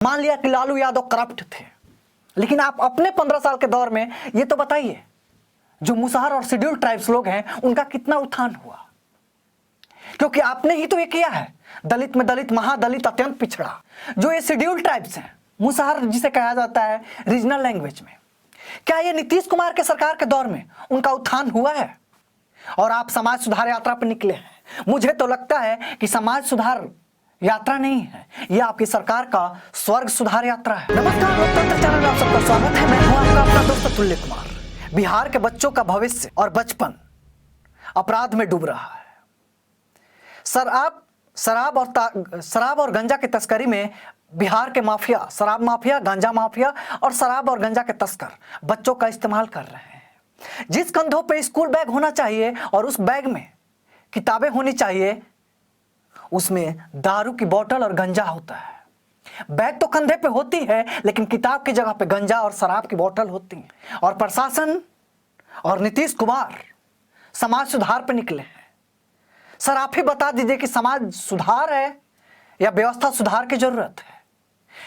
मान लिया कि लालू यादव करप्ट थे, लेकिन आप अपने 15 साल के दौर में ये तो बताइए, जो मुसहर और शेड्यूल ट्राइब्स लोग हैं उनका कितना उत्थान हुआ? क्योंकि आपने ही तो ये किया है, दलित में दलित, महादलित, अत्यंत पिछड़ा। जो ये शेड्यूल ट्राइब्स हैं, मुसहर जिसे कहा जाता है रीजनल लैंग्वेज में, क्या ये नीतीश कुमार के सरकार के दौर में उनका उत्थान हुआ है? और आप समाज सुधार यात्रा पर निकले हैं। मुझे तो लगता है कि समाज सुधार यात्रा नहीं है, यह आपकी सरकार का स्वर्ग सुधार यात्रा है। नमस्कार, लोकतंत्र चैनल में आप सबका स्वागत है। मैं हूं आपका अपना दोस्त अतुल्य कुमार। बिहार के बच्चों का भविष्य और बचपन अपराध में डूब रहा है। शराब और गांजा की तस्करी में बिहार के माफिया, शराब माफिया, गांजा माफिया और शराब और गांजा के तस्कर बच्चों का इस्तेमाल कर रहे हैं। जिस कंधों पे स्कूल बैग होना चाहिए और उस बैग में किताबें होनी चाहिए, उसमें दारू की बोतल और गंजा होता है। बैग तो कंधे पे होती है, लेकिन किताब की जगह पे गंजा और शराब की बोतल होती है। और प्रशासन और नीतीश कुमार समाज सुधार पे निकले हैं। सर, आप ही बता दीजिए कि समाज सुधार है या व्यवस्था सुधार की जरूरत है?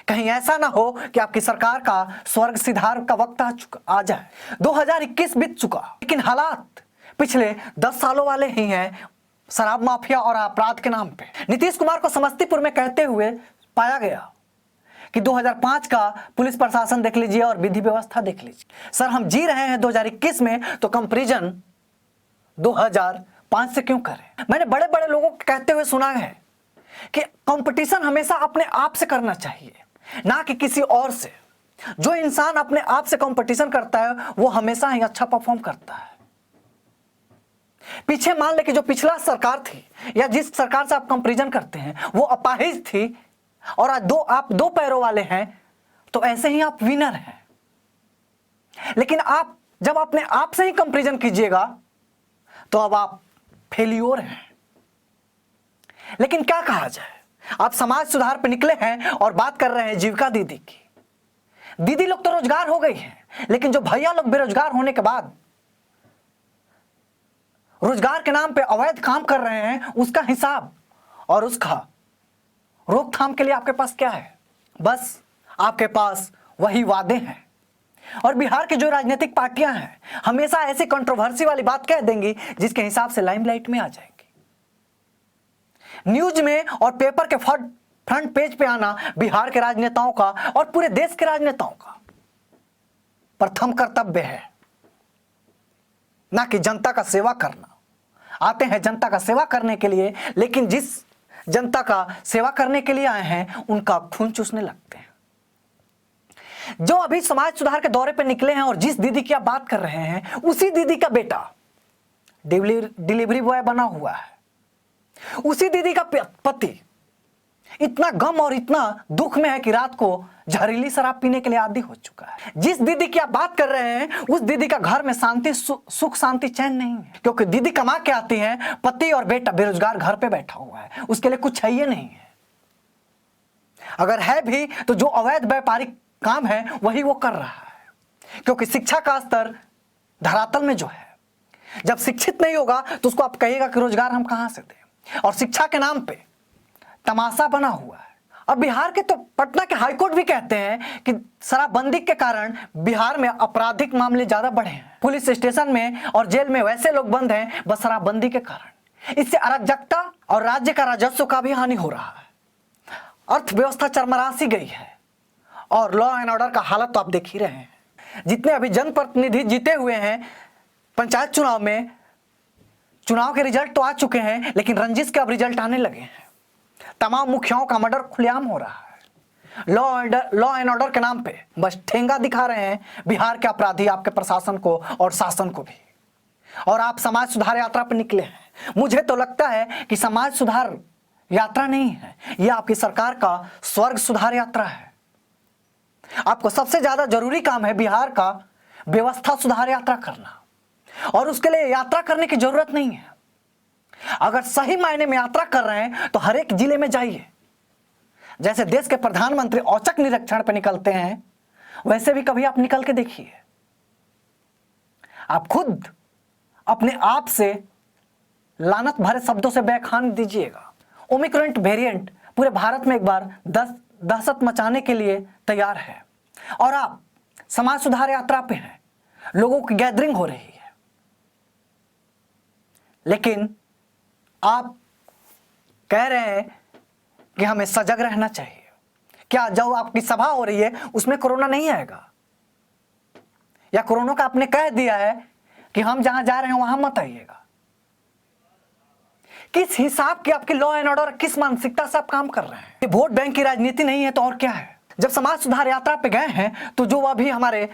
कहीं ऐसा ना हो कि आपकी सरकार का स्वर्ग सुधार का वक्त आ जाए। 2021 बीत चुका, लेकिन हालात पिछले 10 सालों वाले ही हैं शराब माफिया और अपराध के नाम पे। नीतीश कुमार को समस्तीपुर में कहते हुए पाया गया कि 2005 का पुलिस प्रशासन देख लीजिए और विधि व्यवस्था देख लीजिए। सर, हम जी रहे हैं 2021 में, तो कंपैरिजन 2005 से क्यों करें? मैंने बड़े बड़े लोगों को कहते हुए सुना है कि कंपटीशन हमेशा अपने आप से करना चाहिए, ना कि किसी और से। जो इंसान अपने आप से कंपटीशन करता है वो हमेशा ही अच्छा परफॉर्म करता है। पीछे मान ले कि जो पिछला सरकार थी या जिस सरकार से आप कंपैरिजन करते हैं वो अपाहिज थी, और आज आप दो पैरों वाले हैं, तो ऐसे ही आप विनर हैं। लेकिन आप जब अपने आप से ही कंपैरिजन कीजिएगा तो अब आप फेल्योर हैं। लेकिन क्या कहा जाए, आप समाज सुधार पे निकले हैं और बात कर रहे हैं जीविका दीदी की। दीदी लोग तो रोजगार हो गई हैं, लेकिन जो भैया लोग बेरोजगार होने के बाद रोजगार के नाम पे अवैध काम कर रहे हैं, उसका हिसाब और उसका रोकथाम के लिए आपके पास क्या है? बस आपके पास वही वादे हैं। और बिहार की जो राजनीतिक पार्टियां हैं हमेशा ऐसी कंट्रोवर्सी वाली बात कह देंगी जिसके हिसाब से लाइमलाइट में आ जाएंगी। न्यूज में और पेपर के फ्रंट पेज पे आना बिहार के राजनेताओं का और पूरे देश के राजनेताओं का प्रथम कर्तव्य है, ना कि जनता का सेवा करना। आते हैं जनता का सेवा करने के लिए, लेकिन जिस जनता का सेवा करने के लिए आए हैं उनका खून चूसने लगते हैं। जो अभी समाज सुधार के दौरे पे निकले हैं और जिस दीदी की आप बात कर रहे हैं, उसी दीदी का बेटा डिलीवरी बॉय बना हुआ है। उसी दीदी का पति इतना गम और इतना दुख में है कि रात को जहरीली शराब पीने के लिए आदी हो चुका है। जिस दीदी की आप बात कर रहे हैं उस दीदी का घर में शांति, सुख शांति, चैन नहीं है, क्योंकि दीदी कमा के आती हैं, पति और बेटा बेरोजगार घर पे बैठा हुआ है, उसके लिए कुछ चाहिए नहीं है। अगर है भी तो जो अवैध व्यापारिक काम है वही वो कर रहा है, क्योंकि शिक्षा का स्तर धरातल में जो है, जब शिक्षित नहीं होगा तो उसको आप कहिएगा कि रोजगार हम कहां से दें। और शिक्षा के नाम पे तमाशा बना हुआ है। अब बिहार के तो पटना के हाईकोर्ट भी कहते हैं कि शराबबंदी के कारण बिहार में आपराधिक मामले ज्यादा बढ़े हैं। पुलिस स्टेशन में और जेल में वैसे लोग बंद हैं बस शराबबंदी के कारण। इससे अराजकता और राज्य का राजस्व का भी हानि हो रहा है। अर्थव्यवस्था चरमरा सी गई है और लॉ एंड ऑर्डर का हालत तो आप देख ही रहे हैं। जितने अभी जनप्रतिनिधि जीते हुए हैं पंचायत चुनाव में, चुनाव के रिजल्ट तो आ चुके हैं, लेकिन रंजिश के अब रिजल्ट आने लगे हैं। तमाम मुखियाओं का मर्डर खुलेआम हो रहा है। लॉ एंड ऑर्डर के नाम पे बस ठेंगा दिखा रहे हैं बिहार के अपराधी, आपके प्रशासन को और शासन को भी। और आप समाज सुधार यात्रा पर निकले हैं। मुझे तो लगता है कि समाज सुधार यात्रा नहीं है, यह आपकी सरकार का स्वर्ग सुधार यात्रा है। आपको सबसे ज्यादा जरूरी काम है बिहार का व्यवस्था सुधार यात्रा करना, और उसके लिए यात्रा करने की जरूरत नहीं है। अगर सही मायने में यात्रा कर रहे हैं तो हर एक जिले में जाइए। जैसे देश के प्रधानमंत्री औचक निरीक्षण पर निकलते हैं, वैसे भी कभी आप निकल के देखिए। आप खुद अपने आप से लानत भरे शब्दों से बयान दीजिएगा। ओमिक्रॉन वेरिएंट पूरे भारत में एक बार दहशत मचाने के लिए तैयार है और आप समाज सुधार यात्रा पे हैं, लोगों की गैदरिंग हो रही है, लेकिन आप कह रहे हैं कि हमें सजग रहना चाहिए। क्या जो आपकी सभा हो रही है उसमें कोरोना नहीं आएगा? या कोरोना का आपने कह दिया है कि हम जहां जा रहे हैं वहां मत आइएगा? किस हिसाब की आपकी लॉ एंड ऑर्डर, किस मानसिकता से आप काम कर रहे हैं? वोट बैंक की राजनीति नहीं है तो और क्या है? जब समाज सुधार यात्रा पे गए हैं तो जो अभी हमारे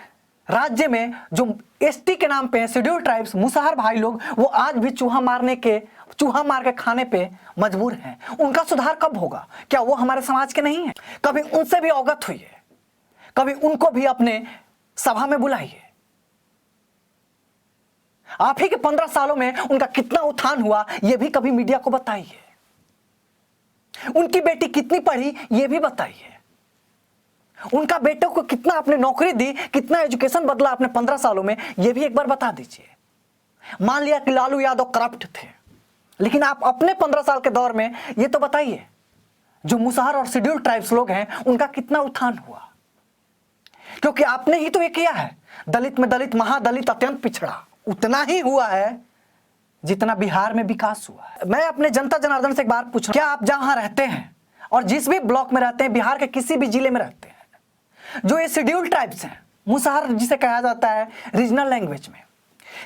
राज्य में जो एसटी के नाम पे शेड्यूल ट्राइब्स मुसहर भाई लोग, वो आज भी चूहा मार के खाने पे मजबूर हैं। उनका सुधार कब होगा? क्या वो हमारे समाज के नहीं है? कभी उनसे भी अवगत हुई है, कभी उनको भी अपने सभा में बुलाइए। आप ही के 15 सालों में उनका कितना उत्थान हुआ ये भी कभी मीडिया को बताइए। उनकी बेटी कितनी पढ़ी ये भी बताइए। उनका बेटों को कितना आपने नौकरी दी, कितना एजुकेशन बदला आपने 15 सालों में, ये भी एक बार बता दीजिए। मान लिया कि लालू यादव करप्ट थे, लेकिन आप अपने 15 साल के दौर में ये तो बताइए, जो मुसहर और शेड्यूल ट्राइब्स लोग हैं उनका कितना उत्थान हुआ? क्योंकि आपने ही तो ये किया है। दलित में दलित, महादलित, अत्यंत पिछड़ा, उतना ही हुआ है जितना बिहार में विकास हुआ है। मैं अपने जनता जनार्दन से एक बार पूछ रहा हूं, क्या आप जहां रहते हैं और जिस भी ब्लॉक में रहते हैं, बिहार के किसी भी जिले में रहते हैं, जो ये शेड्यूल ट्राइब्स हैं, मुसहर जिसे कहा जाता है रीजनल लैंग्वेज में,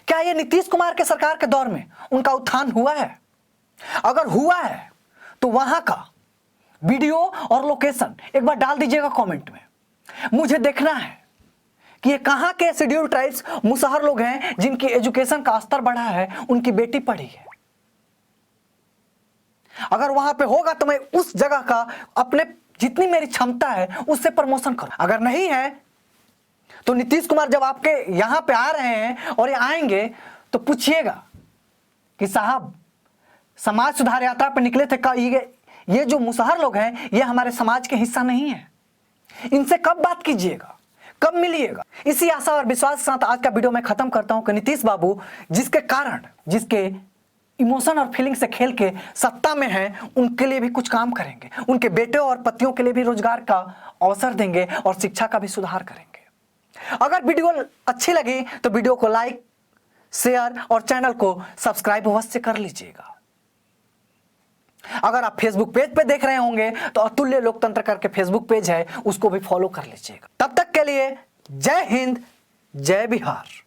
क्या ये नीतीश कुमार के सरकार के दौर में उनका उत्थान हुआ है? अगर हुआ है तो वहां का वीडियो और लोकेशन एक बार डाल दीजिएगा कमेंट में। मुझे देखना है कि ये कहां के शेड्यूल ट्राइब्स मुसहर लोग हैं जिनकी एजुकेशन का स्तर बढ़ा है, उनकी बेटी पढ़ी है। अगर वहां पे होगा तो मैं उस जगह का अपने जितनी मेरी क्षमता है उससे प्रमोशन करूं। अगर नहीं है तो नीतीश कुमार जब आपके यहां पे आ रहे हैं और ये आएंगे तो पूछिएगा कि साहब समाज सुधार यात्रा पे निकले थे, का ये जो मुसहर लोग हैं ये हमारे समाज के हिस्सा नहीं है? इनसे कब बात कीजिएगा, कब मिलिएगा? इसी आशा और विश्वास के साथ आज का वीडियो मैं खत्म करता हूं कि नीतीश बाबू जिसके इमोशन और फीलिंग से खेल के सत्ता में हैं, उनके लिए भी कुछ काम करेंगे, उनके बेटों और पतियों के लिए भी रोजगार का अवसर देंगे और शिक्षा का भी सुधार करेंगे। अगर वीडियो अच्छी लगी तो वीडियो को लाइक, शेयर और चैनल को सब्सक्राइब अवश्य कर लीजिएगा। अगर आप फेसबुक पेज पे देख रहे होंगे तो अतुल्य लोकतंत्र करके फेसबुक पेज है, उसको भी फॉलो कर लीजिएगा। तब तक के लिए जय हिंद, जय बिहार।